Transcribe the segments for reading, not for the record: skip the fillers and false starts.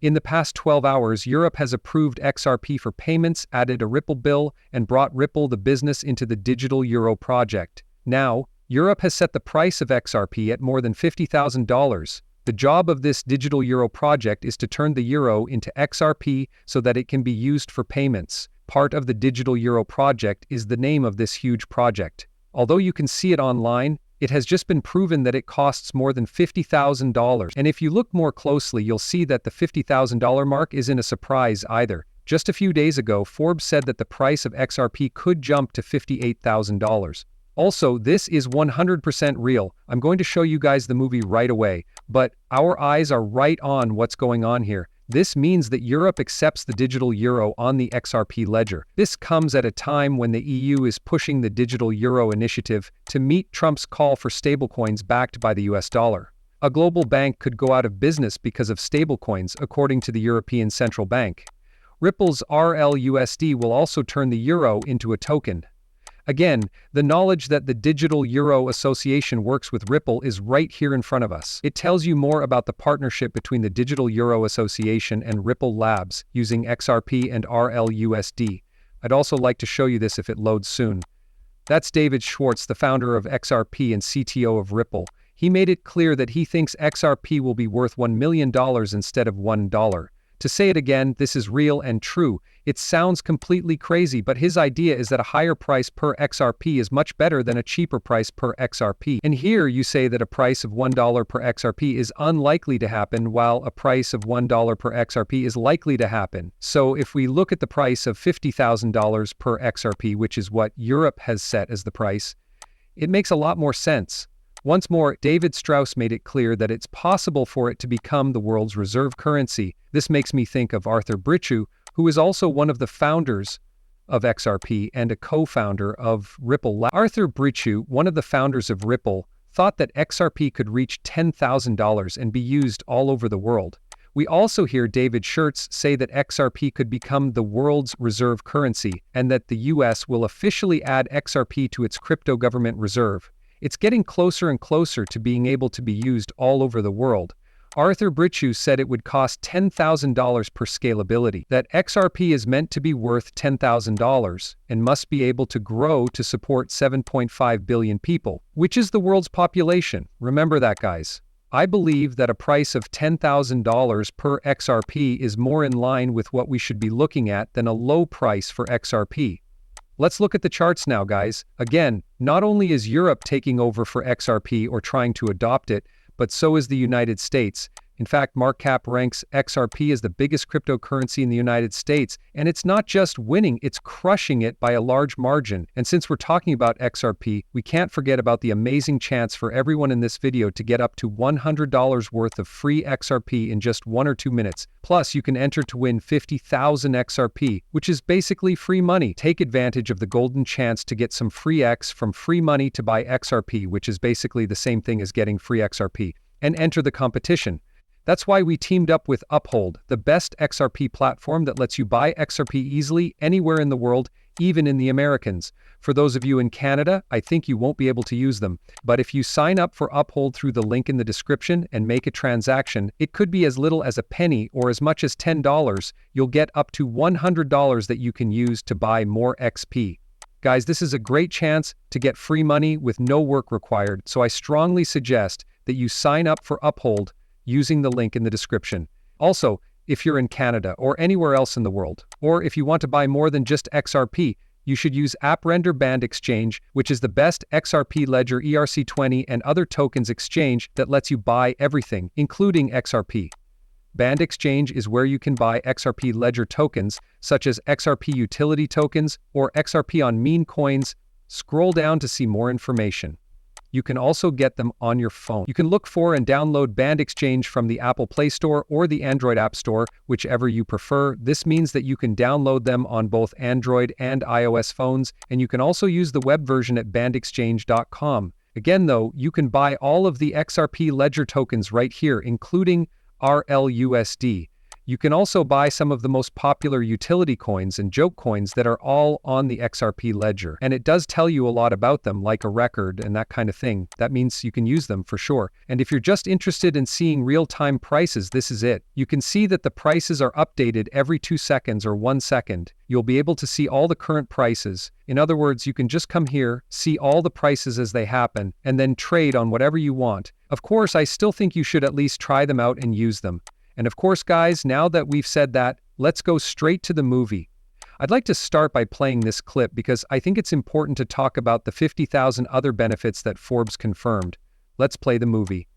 In the past 12 hours, Europe has approved XRP for payments, added a Ripple bill, and brought Ripple the business into the digital euro project. Now, Europe has set the price of XRP at more than $50,000. The job of this digital euro project is to turn the euro into XRP so that it can be used for payments. Part of the digital euro project is the name of this huge project. Although you can see it online, it has just been proven that it costs more than $50,000. And if you look more closely, you'll see that the $50,000 mark isn't a surprise either. Just a few days ago, Forbes said that the price of XRP could jump to $58,000. Also, this is 100% real. I'm going to show you guys the movie right away, but our eyes are right on what's going on here. This means that Europe accepts the digital euro on the XRP ledger. This comes at a time when the EU is pushing the digital euro initiative to meet Trump's call for stablecoins backed by the US dollar. A global bank could go out of business because of stablecoins, according to the European Central Bank. Ripple's RLUSD will also turn the euro into a token. Again, the knowledge that the Digital Euro Association works with Ripple is right here in front of us. It tells you more about the partnership between the Digital Euro Association and Ripple Labs using XRP and RLUSD. I'd also like to show you this if it loads soon. That's David Schwartz, the founder of XRP and CTO of Ripple. He made it clear that he thinks XRP will be worth $1 million instead of $1. To say it again, this is real and true. It sounds completely crazy, but his idea is that a higher price per XRP is much better than a cheaper price per XRP. And here you say that a price of $1 per XRP is unlikely to happen, while a price of $1 per XRP is likely to happen. So if we look at the price of $50,000 per XRP, which is what Europe has set as the price, it makes a lot more sense. Once more, David Strauss made it clear that it's possible for it to become the world's reserve currency. This makes me think of Arthur Britchou, who is also one of the founders of XRP and a co-founder of Ripple. Arthur Britchou, one of the founders of Ripple, thought that XRP could reach $10,000 and be used all over the world. We also hear David Schwartz say that XRP could become the world's reserve currency and that the US will officially add XRP to its crypto government reserve. It's getting closer and closer to being able to be used all over the world. Arthur Britchou said it would cost $10,000 per scalability, that XRP is meant to be worth $10,000 and must be able to grow to support 7.5 billion people, which is the world's population. Remember that, guys. I believe that a price of $10,000 per XRP is more in line with what we should be looking at than a low price for XRP. Let's look at the charts now, guys. Again, not only is Europe taking over for XRP or trying to adopt it, but so is the United States. In fact, MarketCap ranks XRP as the biggest cryptocurrency in the United States, and it's not just winning, it's crushing it by a large margin. And since we're talking about XRP, we can't forget about the amazing chance for everyone in this video to get up to $100 worth of free XRP in just 1 or 2 minutes. Plus, you can enter to win 50,000 XRP, which is basically free money. Take advantage of the golden chance to get some free X from free money to buy XRP, which is basically the same thing as getting free XRP, and enter the competition. That's why we teamed up with Uphold, the best XRP platform that lets you buy XRP easily anywhere in the world, even in the Americans. For those of you in Canada, I think you won't be able to use them. But if you sign up for Uphold through the link in the description and make a transaction, it could be as little as a penny or as much as $10. You'll get up to $100 that you can use to buy more XP. Guys, this is a great chance to get free money with no work required, so I strongly suggest that you sign up for Uphold using the link in the description. Also, if you're in Canada or anywhere else in the world, or if you want to buy more than just XRP, you should use AppRender Band Exchange, which is the best XRP Ledger ERC20 and other tokens exchange that lets you buy everything, including XRP. Band Exchange is where you can buy XRP Ledger tokens, such as XRP utility tokens or XRP on meme coins. Scroll down to see more information. You can also get them on your phone. You can look for and download Band Exchange from the Apple Play Store or the Android App Store, whichever you prefer. This means that you can download them on both Android and iOS phones, and you can also use the web version at bandexchange.com. Again though, you can buy all of the XRP Ledger tokens right here, including RLUSD. You can also buy some of the most popular utility coins and joke coins that are all on the XRP ledger. And it does tell you a lot about them, like a record and that kind of thing. That means you can use them for sure. And if you're just interested in seeing real-time prices, this is it. You can see that the prices are updated every 2 seconds or 1 second. You'll be able to see all the current prices. In other words, you can just come here, see all the prices as they happen, and then trade on whatever you want. Of course, I still think you should at least try them out and use them. And of course, guys, now that we've said that, let's go straight to the movie. I'd like to start by playing this clip because I think it's important to talk about the 50,000 other benefits that Forbes confirmed. Let's play the movie.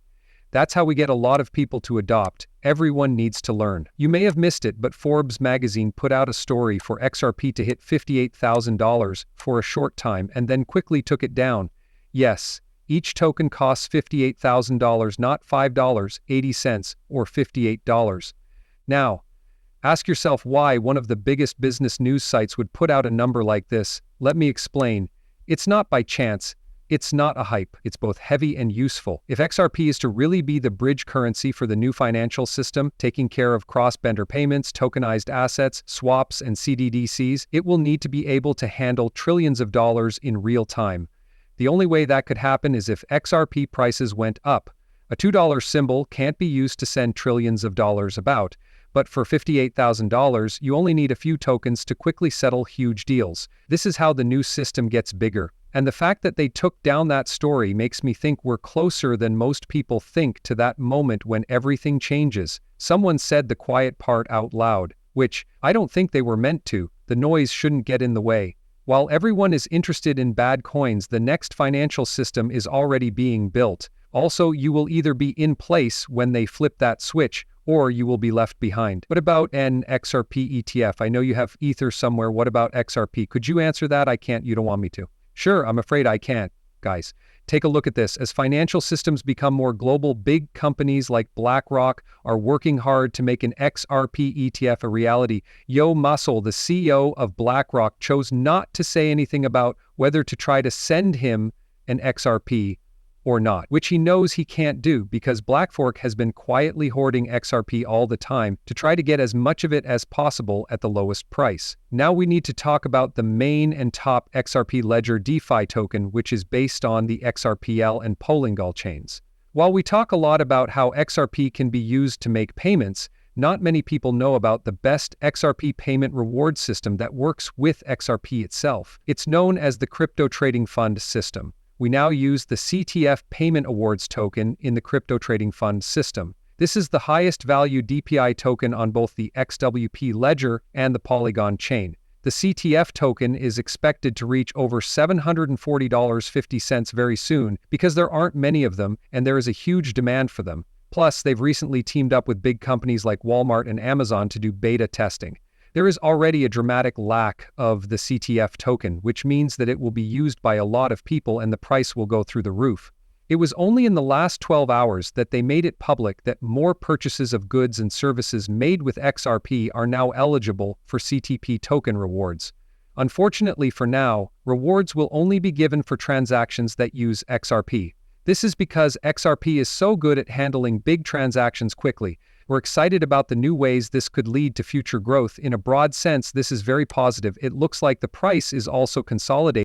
That's how we get a lot of people to adopt. Everyone needs to learn. You may have missed it, but Forbes magazine put out a story for XRP to hit $58,000 for a short time and then quickly took it down. Yes. Each token costs $58,000, not $5.80 or $58. Now, ask yourself why one of the biggest business news sites would put out a number like this. Let me explain. It's not by chance. It's not a hype. It's both heavy and useful. If XRP is to really be the bridge currency for the new financial system, taking care of cross-border payments, tokenized assets, swaps, and CBDCs, it will need to be able to handle trillions of dollars in real time. The only way that could happen is if XRP prices went up. A $2 symbol can't be used to send trillions of dollars about, but for $58,000, you only need a few tokens to quickly settle huge deals. This is how the new system gets bigger. And the fact that they took down that story makes me think we're closer than most people think to that moment when everything changes. Someone said the quiet part out loud, which I don't think they were meant to. The noise shouldn't get in the way. While everyone is interested in bad coins, the next financial system is already being built. Also, you will either be in place when they flip that switch, or you will be left behind. What about an XRP ETF? I know you have Ether somewhere. What about XRP? Could you answer that? I can't. You don't want me to. Sure, I'm afraid I can't. Guys, take a look at this. As financial systems become more global, big companies like BlackRock are working hard to make an XRP ETF a reality. Yo Muscle, the CEO of BlackRock, chose not to say anything about whether to try to send him an XRP or not, which he knows he can't do because BlackRock has been quietly hoarding XRP all the time to try to get as much of it as possible at the lowest price. Now we need to talk about the main and top XRP Ledger DeFi token, which is based on the XRPL and Polygon chains. While we talk a lot about how XRP can be used to make payments, not many people know about the best XRP payment reward system that works with XRP itself. It's known as the Crypto Trading Fund system. We now use the CTF Payment Awards token in the Crypto Trading Fund system. This is the highest value DPI token on both the XWP ledger and the Polygon chain. The CTF token is expected to reach over $740.50 very soon because there aren't many of them and there is a huge demand for them. Plus, they've recently teamed up with big companies like Walmart and Amazon to do beta testing. There is already a dramatic lack of the CTF token, which means that it will be used by a lot of people and the price will go through the roof. It was only in the last 12 hours that they made it public that more purchases of goods and services made with XRP are now eligible for CTP token rewards. Unfortunately for now, rewards will only be given for transactions that use XRP. This is because XRP is so good at handling big transactions quickly. We're excited about the new ways this could lead to future growth. In a broad sense, this is very positive. It looks like the price is also consolidating.